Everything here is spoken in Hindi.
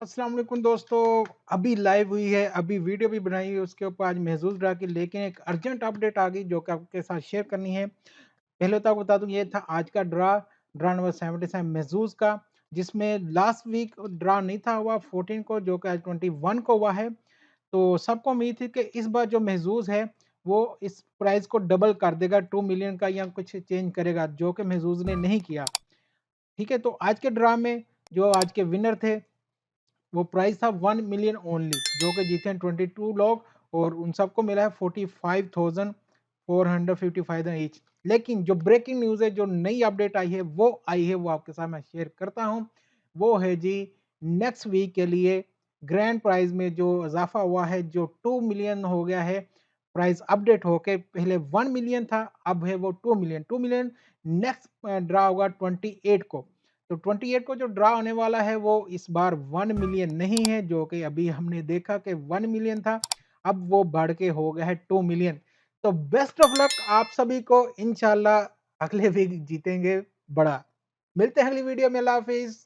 अस्सलाम वालेकुम दोस्तों। अभी लाइव हुई है, अभी वीडियो भी बनाई है उसके ऊपर आज महजूज ड्रा की, लेकिन एक अर्जेंट अपडेट आ गई जो कि आपके साथ शेयर करनी है। पहले तो आपको बता दूं, ये था आज का ड्रा नंबर 77 महजूज का, जिसमें लास्ट वीक ड्रा नहीं था हुआ 14 को, जो कि आज 21 को हुआ है। तो सबको उम्मीद थी कि इस बार जो महजूज है वो इस प्राइस को डबल कर देगा, 2 मिलियन का, या कुछ चेंज करेगा, जो कि महजूज ने नहीं किया। ठीक है, तो आज के ड्रा में जो आज के विनर थे, वो प्राइस था 1 मिलियन ओनली, जो कि जीते हैं 22 लोग, और उन सबको मिला है 45,455 ईच। लेकिन जो ब्रेकिंग न्यूज़ है, जो नई अपडेट आई है, वो आपके साथ मैं शेयर करता हूँ। वो है जी, नेक्स्ट वीक के लिए ग्रैंड प्राइज़ में जो इज़ाफ़ा हुआ है, जो 2 मिलियन हो गया है, प्राइस अपडेट होके पहले 1 मिलियन था, अब है वो 2 मिलियन। 2 मिलियन नेक्स्ट ड्रा होगा 28 को। तो 28 को जो ड्रा होने वाला है वो इस बार 1 मिलियन नहीं है, जो कि अभी हमने देखा कि 1 मिलियन था, अब वो बढ़ के हो गया है 2 मिलियन। तो बेस्ट ऑफ लक आप सभी को, इंशाल्लाह अगले वीक जीतेंगे बड़ा। मिलते हैं अगली वीडियो में, अल्लाह हाफ़िज़।